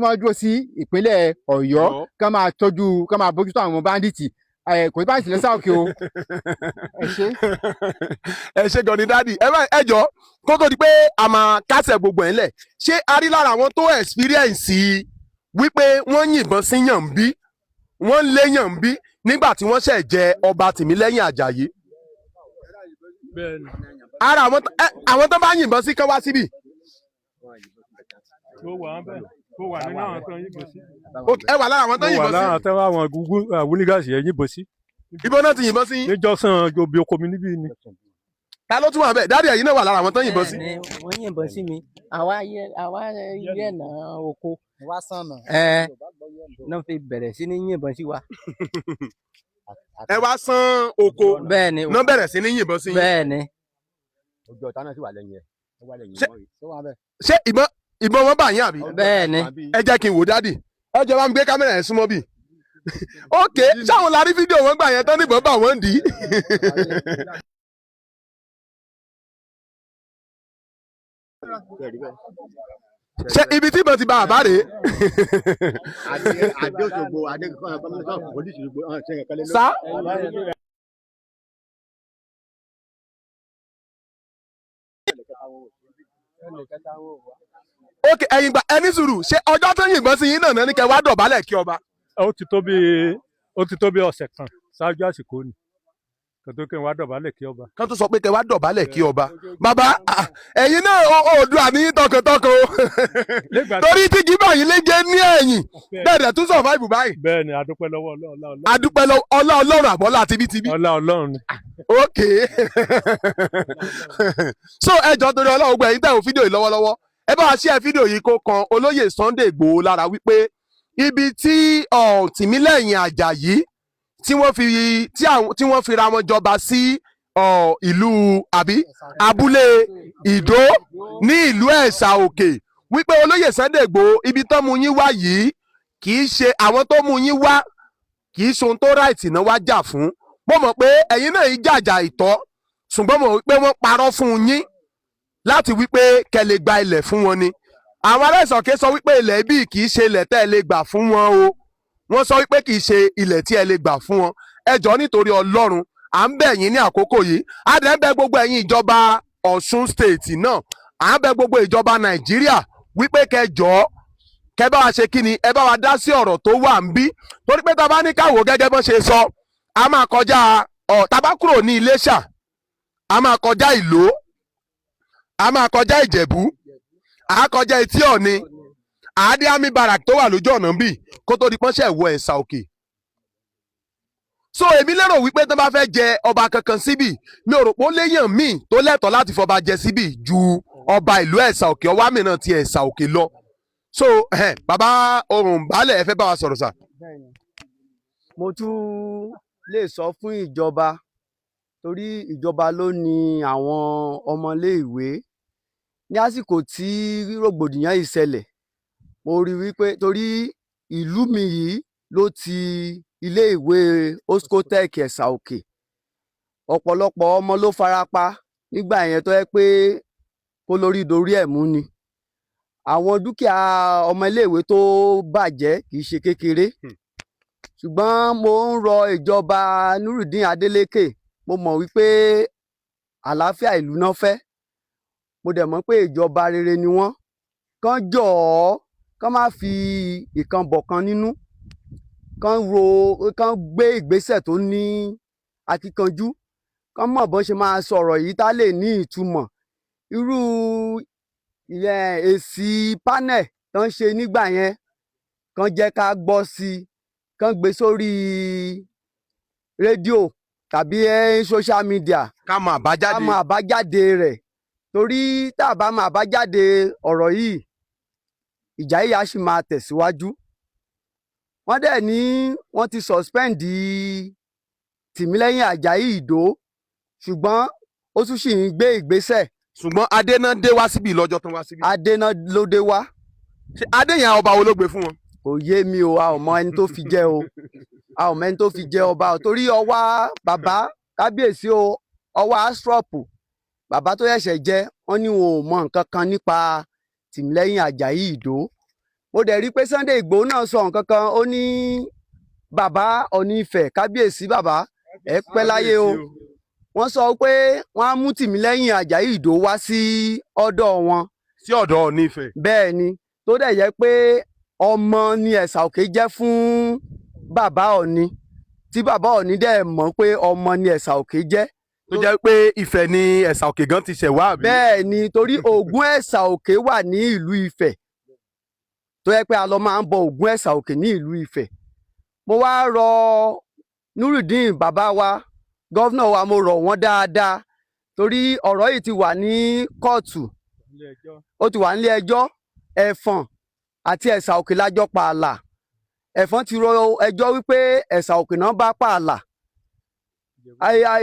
wọ́n dúró sí ìpínlẹ̀ Ọ̀yọ́ ká máa bójútó àwọn báńdíìtì kò sí báńdíìtì Esa Oke o ẹ ṣe gan ni dádì ẹ jọ kó tó di pé a máa kásẹ̀ gbogbo ẹ̀ ńlẹ̀ ṣé a rí lára àwọn tó experience wípé wọ́n yìnbọn sí Yànbí wọ́n lé Yànbí nígbà tí wọ́n ṣẹ̀ jẹ ọba Tìmílẹ́yìn Àjàyí ara àwọn tó bá yìnbọn sí kán wá síbì Mo wà ń bẹ̀. Mo wà nínú àwọn tó ń yìnbọn sí. ẹ wà lára àwọn tó Mo wà yìnbọn lára sí. àtẹwọ́ àwọn wúnígàsì yẹn yìnbọn sí. Ibo náà ti yìnbọn sí. Níjọ́sán jobi oko mi níbí ni. Ta ló tún wà bẹ́ẹ̀? Dáàdì ẹ̀yin náà wà lára àwọn tó yìnbọn sí. Bẹ́ẹ̀ni, wọ́n yìnbọn sí mi. Àwa yẹ̀nà oko. wá sànà. Náà fi bẹ̀rẹ̀ sí ní yìnbọn sí wa. Ẹ wá sán oko. Bẹ́ẹ̀ni. Náà bẹ̀rẹ̀ sí ní yìnbọn sí. Bẹ́ẹ̀ni. Ojú ọ̀tá náà sì wà lẹ́yìn ẹ̀. Ṣé ìbọn wọn bá yín àbí? Bẹ́ẹ̀ni. Ẹ jẹ́ kí n wò dáàdì. Ẹ jọ̀ọ́ bá mi gbé kámẹ́rà yẹn súnmọ́ bí. Ok, ṣáwọn la rí fídíò wọn gbà yẹn tán níbọn bá wọn dì í. Ṣé ibi tí ìbọn ti bá àbá rèé? Adé Òṣogbo, Adé kọ́mísán pòlíṣì Òṣogbo, ṣe nǹkan lé lórí. Sá. Ok, ẹ̀yin gbà ẹni sùúrù ṣé ọjọ́ tó yìnbọn sí yín náà ní kẹ́ wá dọ̀bálẹ̀ kí ọba. Ó ti tó bí ọ̀sẹ̀ kan ṣáájú àsìkò ni. Kòtò kí n wá dọ̀bálẹ̀ kí ọba. Kán tó sọ pé kẹ́ wá dọ̀bálẹ̀ kí ọba. Bàbá ẹ̀yin náà Oòduà ní tọkàntọkàn o. Torí tí gíbà yín lè jẹ́ ní ẹ̀yìn bẹ́ẹ̀ tún survive báyìí. Bẹ́ẹ̀ni, adúpẹ́ lọ́wọ́ Ọlọ́run. Adúpẹ́ lọ́wọ́ Ọlọ́run àbọ́lá tibítibí. Ọlọ́run ni. Ok. So ẹjọ́ torí Ọlọ́run gbẹ̀yìn tẹ̀ ò fídíò yìí lọ́wọ́lọ́wọ́. Ẹ bá wa share fídíò yìí kó kan olóyè Sunday Igboho lára wípé ibi tí Tìmílẹ́yìn Àjàyí tí wọ́n fi ra wọn jọba sí ìlú àbí abúlé Ìdó ní ìlú Esa Oke wípé olóyè Sunday Igboho ibi tó mú yín wá yìí kì í ṣe àwọn tó mú yín wá kì í ṣe ohun tó ráìtì náà wá jà fún. Mo mọ̀ pé ẹ̀yin náà yìí jàjà ìtọ́ ṣùgbọ́n mo mọ̀ wípé wọ́n parọ́ fún yín láti wípé kẹ́ lè gba ilẹ̀ fún wọn ni. Àwọn ará Esa Oke sọ wípé ilẹ̀ bíi kì í ṣe ilẹ̀ tẹ́ ẹ lè gbà fún wọn o. Wọ́n sọ wípé kì í ṣe ilẹ̀ tí ẹ lè gbà fún wọn. Ẹ jọ̀ọ́ nítorí Ọlọ́run à ń bẹ̀ yín ní àkókò yìí. A dẹ̀ ń bẹ̀ gbogbo ẹ̀yin ìjọba Ọ̀ṣun state náà. À ń bẹ̀ gbogbo ìjọba Nàìjíríà wípé kẹ́ jọ̀ọ́ kẹ́ bá wa ṣe kí ni ẹ bá wa dá sí ọ̀rọ̀ tó wà ń bí. Torí pé tá a bá ní káwọ́ gẹ́gẹ́ bọ́n ṣe sọ a máa kọjá tá a bá kúrò ní Iléṣà a máa kọjá Ìló a máa kọjá Ìjẹ̀bú a kọjá Etí Ọ̀ni àádé army barrack tó wà lójú ọ̀nà bíi kó tó di pọ́nṣẹ́ ìwọ Esa Oke. So èmi lérò wípé tó bá fẹ́ jẹ ọba kankan síbì mi ò rò pé ó léyàn míì tó lẹ́tọ̀ọ́ láti fọba jẹ síbì ju ọba ìlú Esa Oke ọwá mìíràn ti Esa Oke lọ. So bàbá ohun baálẹ̀ ẹ fẹ́ bá wa sọ̀rọ̀ sà. Mo tún lè sọ fún ìjọba torí ìjọba ló ní àwọn ọmọléèwé ní àsìkò tí rògbòdìyàn yìí ṣẹlẹ̀. Mo rí wípé torí ìlú mi yìí ló ti iléèwé Oskotech Esa Oke ọ̀pọ̀lọpọ̀ ọmọ ló farapa nígbà yẹn tó yẹ pé kó lórí dorí ẹ̀ mú ni. Àwọn dúkìá ọmọ iléèwé tó bàjẹ́ kì í ṣe kékeré ṣùgbọ́n mo ń rọ ìjọba Nurudeen Adeleke mo mọ̀ wípé àlàáfíà ìlú náà fẹ́ mo dẹ̀ mọ̀ pé ìjọba rere ni wọ́n kán jọ̀ọ́ kán má fi ìkan bọ̀kan nínú kán gbé ìgbésẹ̀ tó ní akíkanjú kán mọ̀ bọ́n ṣe máa sọ̀rọ̀ yìí tá lè ní ìtumọ̀ irú èsì panel tó ń ṣe nígbà yẹn kán jẹ́ ká gbọ́ sí i kán gbé sórí rédíò tàbí social media ká mọ àbájáde rẹ̀ torí tá a bá mọ àbájáde ọ̀rọ̀ yìí ìjà yìí á sì máa tẹ̀síwájú. Wọ́n dẹ̀ ní wọ́n ti suspend Tìmílẹ́yìn Àjàyí Ìdó ṣùgbọ́n ó tún sì ń gbé ìgbésẹ̀. Ṣùgbọ́n adé náà dé wá síbi lọ́jọ́ tó wá síbi. Adé náà ló dé wá. Ṣé adé yẹn ọba wo ló gbé fún wọn? Kò yé mi o a ò mọ ẹni tó fi jẹ o a ò mọ ẹni tó fi jẹ ọba o torí ọwá bàbá kábíyèsí o ọwá astrop bàbá tó ṣẹ̀ṣẹ̀ jẹ wọ́n ní wọn ò mọ nǹkan kan nípa Tìmílẹ́yìn Àjàyí Ìdó. Mo dẹ̀ rí pé Sunday Igboho náà sọ nǹkan kan ó ní bàbá Ọ̀ọ̀ni Ifẹ̀ kábíyèsí bàbá ẹ pẹ́ láyé o wọ́n sọ pé wọ́n á mú Tìmílẹ́yìn Àjàyí Ìdó wá sí ọ̀dọ̀ wọn. Sí ọ̀dọ̀ Ọ̀ọ̀ni Ifẹ̀. Bẹ́ẹ̀ ni tó dẹ̀ yẹ pé ọmọ ni Esa Oke jẹ́ fún bàbá Ọ̀ọ̀ni tí bàbá Ọ̀ọ̀ni dẹ̀ mọ̀ pé ọmọ ni Esa Oke jẹ́. Tó jẹ́ pé Ifẹ̀ ni Esa Oke gan ti ṣẹ̀ wá àbí. Bẹ́ẹ̀ ni torí Ògún Esa Oke wà ní ìlú Ifẹ̀ tó yẹ pé a lọ máa ń bọ Ògún Esa Oke ní ìlú Ifẹ̀. Mo wá rọ Nurudeen bàbá wa gọ́vnà wa, mo rọ̀ wọ́n dáadáa torí ọ̀rọ̀ yìí ti wà ní kóòtù, ó ti wà nílé ẹjọ́. Ẹ̀fọ̀n àti Esa Oke lájọ́ pààlà. Ẹ̀fọ̀n ti rọ ẹjọ́ wípé Esa Oke náà bá pààlà.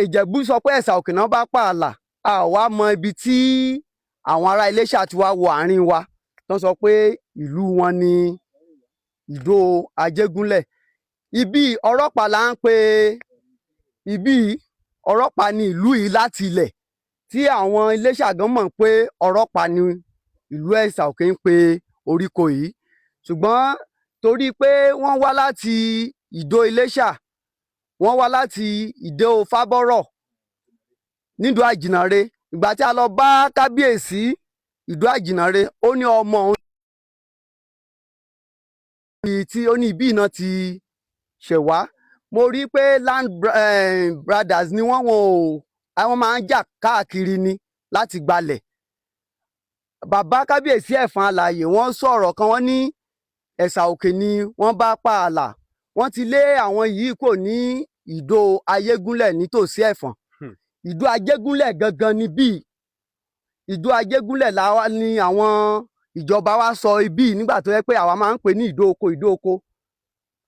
Ìjẹ̀bú sọ pé Esa Oke náà bá pààlà. A wá mọ ibi tí àwọn ará Iléṣà ti wá wọ àárín wa tó sọ pé ìlú wọn ni Ìdó Ajégúnlẹ̀. Ibi Ọ̀rọ̀pá là ń pe ibi Ọ̀rọ̀pá ni ìlú yìí láti ilẹ̀, tí àwọn Iléṣà gan mọ̀ pé Ọ̀rọ̀pá ni ìlú Esa Oke ń pe oríko yìí. Ṣùgbọ́n torí pé wọ́n wá láti Ìdó Iléṣà, wọ́n wá láti Ìdó Fábọ́rọ̀ nídó Àjìnàre. Ìgbà tí a lọ bá kábíyèsí Ìdó Àjìnàre, ó ní ọmọ òun tí ó ní ibi iná ti ṣẹ̀wá. Mo rí pé land brothers ni àwọn máa ń jà káàkiri ni láti gbalẹ̀. Bàbá kábíyèsí Ẹ̀fọ̀n alààyè wọ́n sọ̀rọ̀ kan, wọ́n ní Esa Oke ni wọ́n bá pààlà. Wọ́n ti lé àwọn yìí kò ní Ìdó Ayégúnlẹ̀ nítòsí Ẹ̀fọ̀n. Ìdó Ajégúnlẹ̀ gangan ni bí. Ìdó Ajégúnlẹ̀ ni àwọn ìjọba wa sọ ibi nígbà tó yẹ pé àwa máa ń pè ní Ìdó Oko, Ìdó Oko.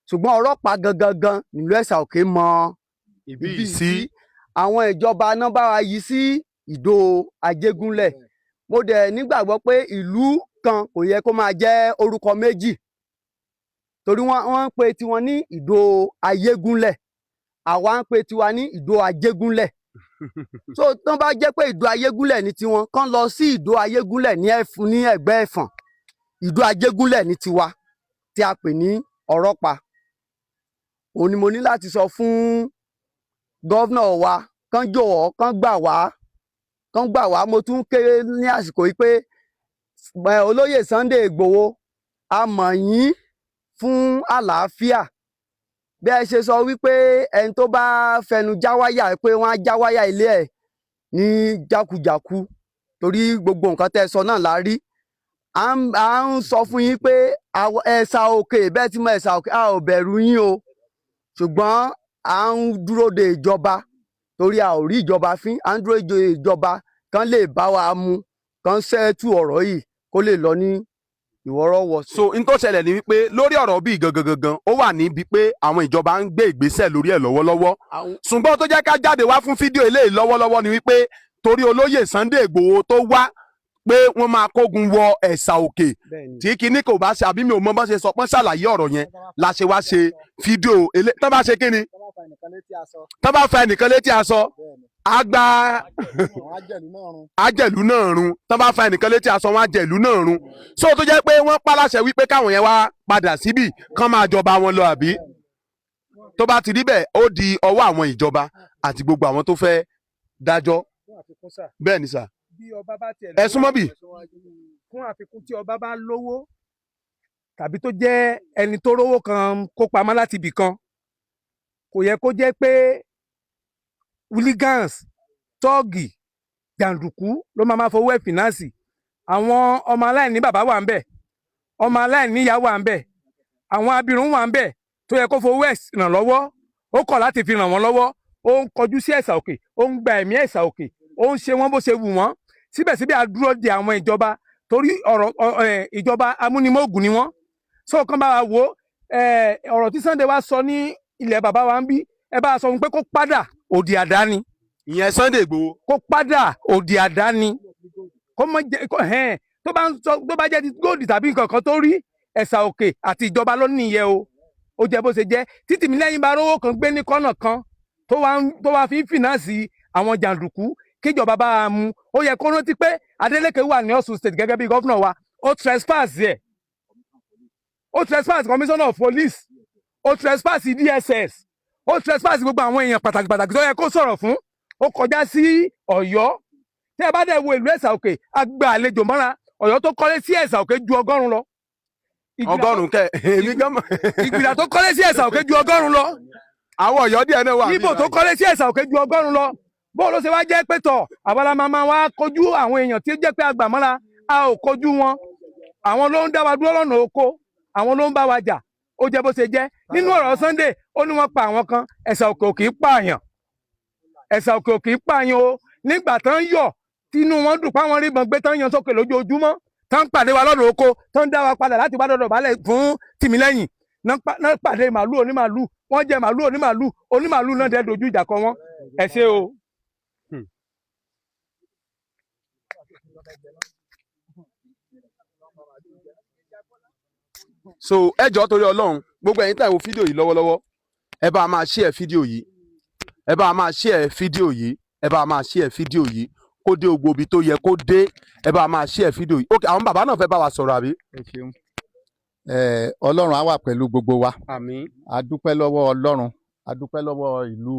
Ṣùgbọ́n Ọ̀rọ̀pá gangan nílùú Esa Oke mọ ibi sí. Àwọn ìjọba náà bá wa yí sí Ìdó Ajégúnlẹ̀. Mo dẹ̀ nígbàgbọ́ pé ìlú kan kò yẹ kó máa jẹ́ orúkọ méjì, torí wọ́n ń pe tiwọn ní Ìdó Ayégúnlẹ̀, àwa ń pe tiwa ní Ìdó Ajégúnlẹ̀. So tó bá jẹ́ pé Ìdó Ayégúnlẹ̀ ní tiwọn, kán lọ sí Ìdó Ayégúnlẹ̀ ní ẹ̀gbẹ́ Ẹ̀fọ̀n. Ìdó Ajégúnlẹ̀ ní tiwa tí a pè ní Ọ̀rọ̀pá. Òun ni mo ní láti sọ fún gọ́vnà wa, kán jọ̀wọ́ kán gbà wá. Mo tún kéré ní àsìkò yìí pé olóyè Sunday Igboho, a mọ̀ yín fún àlàáfíà. Bí ẹ ṣe sọ wípé ẹni tó bá fẹnu já wáyà pé wọ́n á já wáyà ilé ẹ̀ ní jákujàku, torí gbogbo nǹkan tẹ́ sọ náà la rí. À ń sọ fún yín pé Esa Oke, bẹ́ẹ̀ tí mo Esa Oke, a ò bẹ̀rù yín o, ṣùgbọ́n à ń dúró de ìjọba, torí a ò rí ìjọba fín. À ń dúró de ìjọba kan lè bá wa mu, kan ṣẹ́ẹ̀tù ọ̀rọ̀ yìí kó lè lọ ní ìwọ́rọ́wọ́. So n tó ṣẹlẹ̀ ni wípé lórí ọ̀rọ̀ bíi gangan ó wà níbi pé àwọn ìjọba ń gbé ìgbésẹ̀ lórí ẹ̀ lọ́wọ́lọ́wọ́. Ṣùgbọ́n tó jẹ́ ká jáde wá fún fídíò eléyìí lọ́wọ́lọ́wọ́ ni wípé torí olóyè Sunday Igboho tó wá pé wọ́n máa kógun wọ Esa Oke, tí kinní kò bá ṣe, àbí mi ò mọ bá ṣe sọ pọ́n ṣàlàyé ọ̀rọ̀ yẹn, la ṣe wá ṣe fídíò eléyìí. Tán bá ṣe kí ni? Tán bá fa ẹnìkan létí aṣọ, àgbà àjẹ̀lú náà run. Tán bá fa ẹnìkan létí aṣọ, wọn àjẹ̀lú náà run. So tó jẹ́ pé wọ́n pàláṣẹ wípé káwọn yẹn wá padà síbì kán máa jọba wọn lọ, àbí? Tó bá ti rí bẹ́ẹ̀, ó di ọwọ́ àwọn ìjọba àti gbogbo àwọn tó fẹ́ dájọ́. Bẹ́ẹ̀ ni sà. Ẹ súnmọ́ bì. Fún àfikún, tí ọba bá lówó tàbí tó jẹ́ ẹni tó rówó kan kó pamọ́ láti ibì kan, kò yẹ kó jẹ́ pé hooligans, tọ́ọ̀gì, jàǹdùkú ló máa fowó ẹ̀ fìnánsì. Àwọn ọmọ aláìní bàbá wà ń bẹ̀, ọmọ aláìní ìyá wà ń bẹ̀, àwọn abirùn wà ń bẹ̀ tó yẹ kó fowó ẹ̀ ràn lọ́wọ́. Ó kọ̀ láti fi ràn wọ́n lọ́wọ́. Ó ń kọjú sí Esa Oke, ó ń gba ẹ̀mí Esa Oke, ó ń ṣe wọ́n bó ṣe wù wọ́n. Síbẹ̀síbẹ̀ a dúró de àwọn ìjọba, torí ìjọba amúnimóògùn ni wọ́n. So kán bá wa wò ọ̀rọ̀ tí Sunday wá sọ ní ilẹ̀ bàbá wa ń bí, ẹ bá sọ fún pé kó padà òdì àdáni. Ìyẹn Sunday Igboho. Kó padà òdì àdáni. Kó mọ jẹ tó bá jẹ́ ti góòdì tàbí nǹkan kan tó rí, Esa Oke àti ìjọba ló nìyẹn o. Ó jẹ́ bó ṣe jẹ́. Títì mi lẹ́yìn bá rówó kan gbé ní kọ́nà kan tó wá fi ń fìnánsì àwọn jàǹdùkú, kíjọba bá a mú. Ó yẹ kó rántí pé Adeleke wà ní Ọ̀ṣun state gẹ́gẹ́ bí gọ́fúnà wa, ó trespass yẹ, ó trespass commissioner of police, ó trespass DSS, ó trespass gbogbo àwọn èèyàn pàtàkì tó yẹ kó sọ̀rọ̀ fún. Ó kọjá sí Ọ̀yọ́. Tí ẹ bá dẹ̀ wo ìlú Esa Oke, àgbà àlejò mọ́ra. Ọ̀yọ́ tó kọ́lé sí Esa Oke ju 100 lọ. 100 kẹ èmi gan mọ̀. Ìgbìlà tó kọ́lé sí Esa Oke ju 100 lọ. Àwọn Ọ̀yọ́ díẹ̀ náà wà. Ìbò tó kọ́lé sí Esa Oke ju 100 lọ. Bó ló ṣe wá jẹ́ pé tọ̀ àbálá máa wá kojú àwọn èèyàn tí ó jẹ́ pé àgbà mọ́ra, a ò kojú wọn. Àwọn ló ń dá wa dúró lọ́nà oko. àwọn ló ń bá wa jà ó jẹ́ bó ṣe jẹ́ nínú ọ̀rọ̀ Sunday ó ní wọ́n pa àwọn kan Esa Oke kì í pààyàn Esa Oke kì í pààyàn o nígbà tán yọ̀ tínú wọn dùn páwọn rí ìbọn gbé tán yan sókè lójoojúmọ́ tán pàdé wa lọ́dọ̀ oko tán dá wa padà láti bá dọ̀dọ̀ balẹ̀ fún Tìmílẹ́yìn náà pàdé màálù onímàálù wọ́n jẹ màálù onímàálù náà dẹ́ dojú ìjà kọ wọ́n ẹ ṣé o. so ẹ jọ̀ọ́ torí Ọlọ́run gbogbo ẹ̀yin tẹ́ wo fídíò yìí lọ́wọ́lọ́wọ́ ẹ bá máa share fídíò yìí ẹ bá máa share fídíò yìí ẹ bá máa share fídíò yìí kó dé gbogbo ibi tó yẹ kó dé ẹ bá máa share fídíò yìí. ok àwọn bàbá náà fẹ́ bá wa sọ̀rọ̀ àbí. ẹ ṣeun Ọlọ́run á wà pẹ̀lú gbogbo wa. àmín. a dúpẹ́ lọ́wọ́ Ọlọ́run a dúpẹ́ lọ́wọ́ ìlú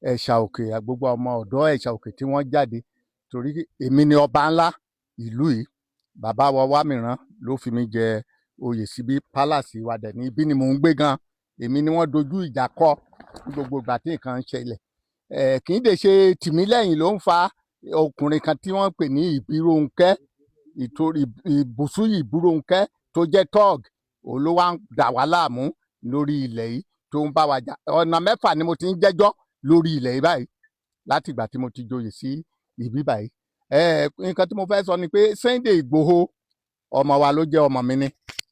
Esa Oke gbogbo ọmọ ọ̀dọ́ Esa Oke tí wọ́n jáde torí èmi ni ọba ńlá ìlú yìí bàbá wa mìíràn ló fi mí jẹ oyè síbí pálàsì wa dẹ̀ ní ibi ni mò ń gbé gan èmi ni wọ́n dojú ìjà kọ gbogbo ìgbà tí nǹkan ń ṣẹlẹ̀ kì í dè ṣe Tìmílẹ́yìn ló ń fa ọkùnrin kan tí wọ́n pè ní Ìbírónkẹ́ ìbùsùn Ìbírónkẹ́ tó jẹ́ tọ́ọ̀g òun ló wá ń dà wá láàmú lórí ilẹ̀ yìí tó ń bá wa jà ọ̀nà 6 ni mo ti ń jẹ́jọ́ lórí ilẹ̀ yìí báyìí láti ìgbà tí mo ti joyè sí ibi báyìí nǹkan tí mo fẹ́ sọ ni pé Sunday Igboho ọmọ wa ló jẹ́ ọmọ mi ni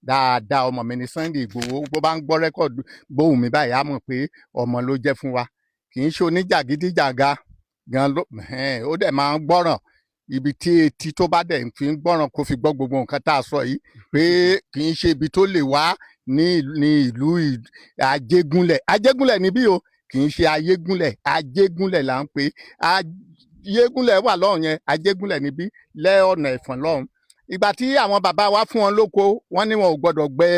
dáadáa ọmọ mi ni Sunday Igboho bó bá ń gbọ́ rẹ́kọ̀dù gbóhùn mi báyìí á mọ̀ pé ọmọ ló jẹ́ fún wa kì í ṣe oníjàgídíjàga gan ló ó dẹ̀ máa ń gbọ́ràn ibi tí etí tó bá dẹ̀ fi ń gbọ́ràn kó fi gbọ́ gbogbo nǹkan tá a sọ yìí pé kì í ṣe ibi tó lè wá ní ìlú Ajégúnlẹ̀ níbí o kì í ṣe Ajégúnlẹ̀ là ń pè Ajégúnlẹ̀ wà lọ́hùn yẹn Ajégúnlẹ̀ níbí lẹ́ọ̀nà Ẹ̀fọ̀n lọ́hùn ìgbà tí àwọn bàbá wa fún wọn lóko wọn ní wọn ò gbọdọ̀ gbẹ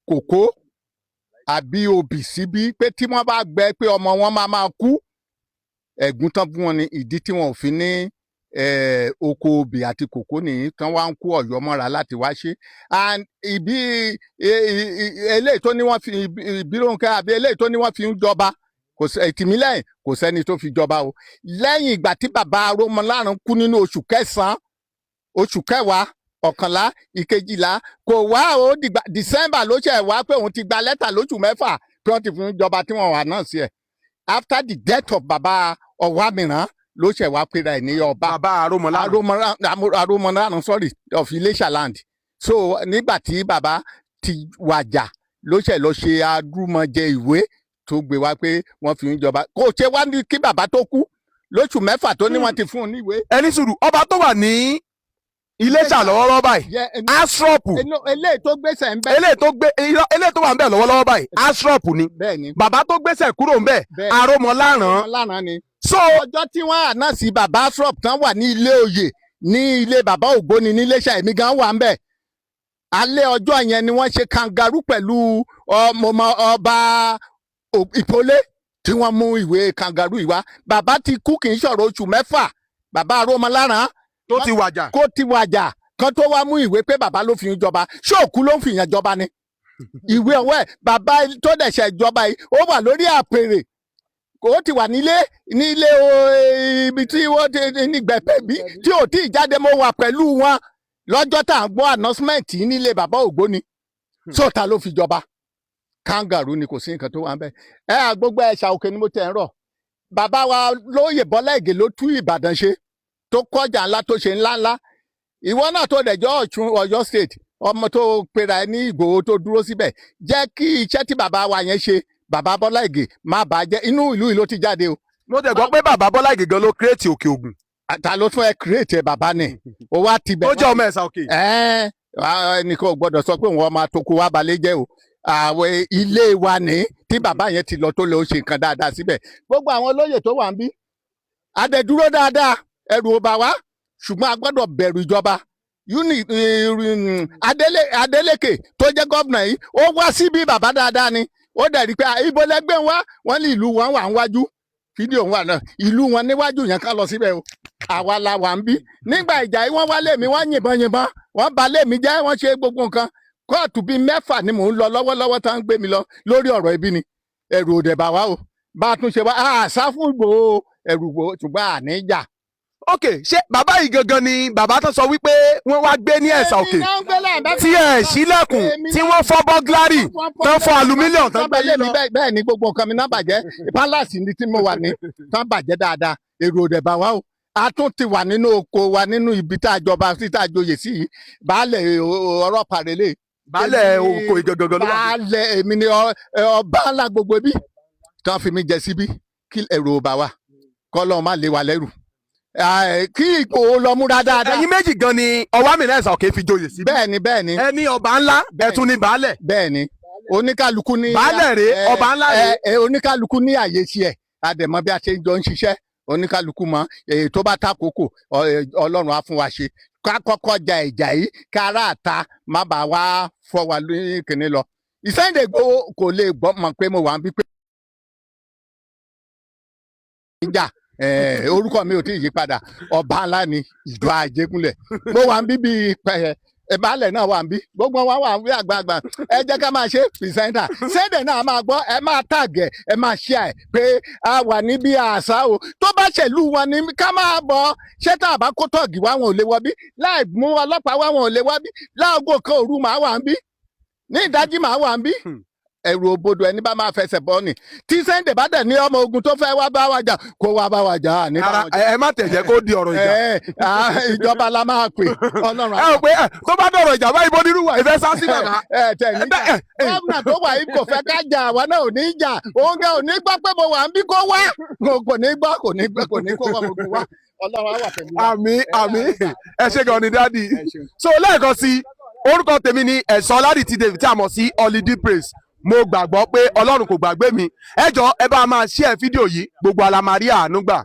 kòkó àbí obì síbí pé tí wọ́n bá gbẹ pé ọmọ wọn máa kú ẹ̀gún tán fún wọn ní ìdí tí wọn ò fi ní oko obì àti kòkó nìyí tán wá ń kó Ọ̀yọ́ mọ́ra láti wá ṣe ibi eléyìí tó ní wọ́n fi Ìbírónkẹ́ àbí eléyìí tó ní wọ́n fi ń jọba Tìmílẹ́yìn kò sẹ́ni tó fi jọba o lẹ́yìn ìgbà tí bàbá Arómọláràn kú nínú oṣù kẹsàn-án oṣù kẹwàá 11 ìkejìlá kò wá ó dìgbà December ló ṣe wá pé òun ti gba lẹ́tà lóṣù 6 pé wọ́n ti fún jọba tí wọ́n wà náà sí ẹ̀ after the death of bàbá Ọ̀wámìrán ló ṣe wá pera ẹ̀ ní ọba bàbá Arómọláràn sorry of Iléṣà land so nígbà tí bàbá ti wàjà ló ṣe lọ ṣe adúmọ̀jẹ ìwé tó gbé wá pé wọ́n fi ń jọba kò ṣe wá ní kí bàbá tó kú lóṣù 6 tó ní wọ́n ti fún un níwèé. ẹni sùúrù ọba tó wà ní Iléṣà lọ́wọ́lọ́wọ́ báyìí asrọ́pù eléyìí tó gbèsè ń bẹ eléyìí tó wà ń bẹ lọ́wọ́lọ́wọ́ báyìí asrọ́pù ni bàbá tó gbèsè kúrò ń bẹ Arómọláràn so ọjọ́ tí wọ́n àná sí bàbá asrọ́pù tán wà ní ilé oyè ní ilé bàbá Ògbóni ní Iléṣà èmi gan wà ń bẹ alẹ́ ọjọ́ yẹn ni wọ́n ṣe kangaroo pẹ̀lú ọba Ìpolé tí wọ́n mú ìwé kangaroo yìí wá bàbá ti kú kì í ṣọ̀rọ̀ oṣù 6 bàbá Arómọláràn tó ti wàjà kó ti wàjà kan tó wá mú ìwé pé bàbá ló fi ń jọba ṣóòkú ló ń fìyàn jọba ni ìwé ọwọ́ ẹ̀ bàbá tó dẹ̀ṣẹ̀ ìjọba yìí ó wà lórí àpèrè ó ti wà nílé ibi tí wọ́n ti nígbẹ̀pẹ̀ bí tí ò tí ì jáde mo wà pẹ̀lú wọn lọ́jọ́ tá à ń gbọ́ announcement nílé bàbá Ògbóni sóòtà ló fi jọba kangaroo ni kò sí nǹkan tó wà ń bẹ gbogbo Esa Oke ni mo tẹ̀ ń rọ̀ bàbá wa lóyè Bọ́lá Ìgè ló tú Ìbàdàn ṣe tó kọjá ńlá tó ṣe ńláńlá ìwọ náà tó dẹjọ́ Ọ̀yọ́ state ọmọ tó pera ẹ ní Ìgbòho tó dúró síbẹ̀ jẹ́ kí iṣẹ́ tí bàbá wa yẹn ṣe bàbá Bọ́lá Ìgè má bàá jẹ́ inú ìlú yìí ló ti jáde o. mo tẹ̀ gbọ́ pé bàbá Bọ́lá Ìgè gan ló kírètì Òkè Ògùn. ta ló tún ẹ kírètì ẹ bàbá ni o wá ti bẹ̀. ó jẹ́ ọmọ Esa Oke. ẹnìkan ò gbọ́dọ̀ sọ pé òun máa tó kó wá balẹ̀ jẹ́ o àwọn ilé wa ní tí bàbá yẹn ti lọ tó lọ ṣe nǹkan dáadáa síbẹ̀ gbogbo àwọn olóyè tó wà ń bí adẹ̀dúró dáadáa ẹrù ò bà wá ṣùgbọ́n a gbọ́dọ̀ bẹ̀rù ìjọba Adeleke tó jẹ́ gọ́vnà yìí ó wá síbí bàbá dáadáa ni ó dẹ̀ rí pé ibo lẹ́gbẹ́ wá wọ́n ní ìlú wọn wà níwájú fídíò wà náà ìlú wọn níwájú yẹn ká lọ síbẹ̀ o àwa la wà ń bí nígbà ìjà yìí wọ́n wá lèmi wọ́n yìnbọn wọ́n bà lèmi jẹ́ wọ́n ṣe gbogbo nǹkan kóòtù bíi 6 ni mò ń lọ lọ́wọ́lọ́wọ́ tá ń gbé mi lọ lórí ọ̀rọ̀ ibi ni ẹ̀rù òdẹ̀ bà wá o bá a tún ṣe wá àṣà fún Ìgbòho ẹ̀rù Ìgbòho ṣùgbọ́n àníjà ok ṣé bàbá yìí gangan ni bàbá tó sọ wípé wọ́n wá gbé ní Esa Oke tí ẹ̀ sílẹ̀kùn tí wọ́n fọ́ bọ́gláàrì tán fọ́ alumílíọ̀n tán gbé yín lọ. bẹ́ẹ̀ ni gbogbo nǹkan mi náà bàjẹ́ pálásì ni tí mo wà ní tán bàjẹ́ dáadáa èrò òdẹ̀ bá wa o a tún ti wà nínú oko wa nínú ibi tá a jọba sí tá a joyè sí yìí baálẹ̀ ọ̀rọ̀ pàrẹ̀lẹ̀ baálẹ̀ oko ìgangan ló wà. baálẹ̀ èmi ni ọba ńlá gbogbo ibi tán fi mi jẹ síbí kí èrò bá wa kọ́ lọ́ọ́ má lé wa lẹ́rù kí Ìgbòho lọ múra dáadáa. ẹ̀yin méjì gan ni Ọwámìrán Esa Oke fi joyè sí. bẹ́ẹ̀ni bẹ́ẹ̀ni. ẹ ní ọba ńlá ẹ tún ní baálẹ̀. bẹ́ẹ̀ni oníkálukú ní. baálẹ̀ rèé ọba ńlá rèé. oníkálukú ní àyè tiẹ̀ àdèmọ bí a ṣe ń jọ ń ṣiṣẹ́ oníkálukú mọ èyí tó bá takoko Ọlọ́run á fún wa ṣe ká kọ́kọ́ ja ìjà yìí kára àta má bàa wá fọ́ wa ní kìnní lọ. Sunday Igboho kò lè gbọ́ mọ̀ pé mo wà ń bí pé. ìjà orúkọ mi ò tí ì yí padà ọba ńlá ni ìjọ Àjẹgúnlẹ̀ mo wà ń bí bíi ìbálẹ̀ náà wà ń bí gbogbo wa wà ń bí àgbààgbà ẹ jẹ́ ká máa ṣe pìrìsẹ́ńtà Sunday náà máa gbọ́ ẹ máa tàgẹ̀ ẹ máa ṣe ẹ̀ pé a wà níbi àṣà o tó bá ṣèlú wọn ni ká máa bọ̀ ṣé tá a bá kó tọ̀gì wá wọn ò lè wọ bí láì mú ọlọ́pàá wá wọn ò lè wọ bí láago kan òru màá wà ń bí ní ìdájí màá wà ń bí ẹrù òbodò ẹni bá máa fẹsẹ̀ bọ́ ni tí Sunday bá dẹ̀ ní ọmọ ogun tó fẹ́ wá bá wa jà kó wá bá wa jà ní báwọn jà. ẹ má tẹ̀jẹ́ kó di ọ̀rọ̀ ìjà. ìjọba la máa pè Ọlọ́run. ẹ ò pé tó bá dọ̀rọ̀ ìjà báyìí bó nírú wà ìfẹ́ sá sí bàbá. tẹ̀ níjà gómìnà tó wà yìí kò fẹ́ ká jà àwa náà ò ní jà òun gan ò ní gbọ́ pé mo wà ń bí kó wá kò ní gbọ́ kò ní kó wá gbogbo wa Ọlọ́run á wà pẹ̀lú wa. àmín ẹ ṣe gan ni dádì. so lẹ́ẹ̀kan sí orúkọ tèmi ni Ẹ̀sọ́ Ọládìtì David tí a mọ̀ sí Holiday Praise. Mo gbàgbọ́ pé Ọlọ́run kò gbàgbé mi ẹ jọ̀ọ́ ẹ bá máa share fídíò yìí gbogbo alamari àánú gbà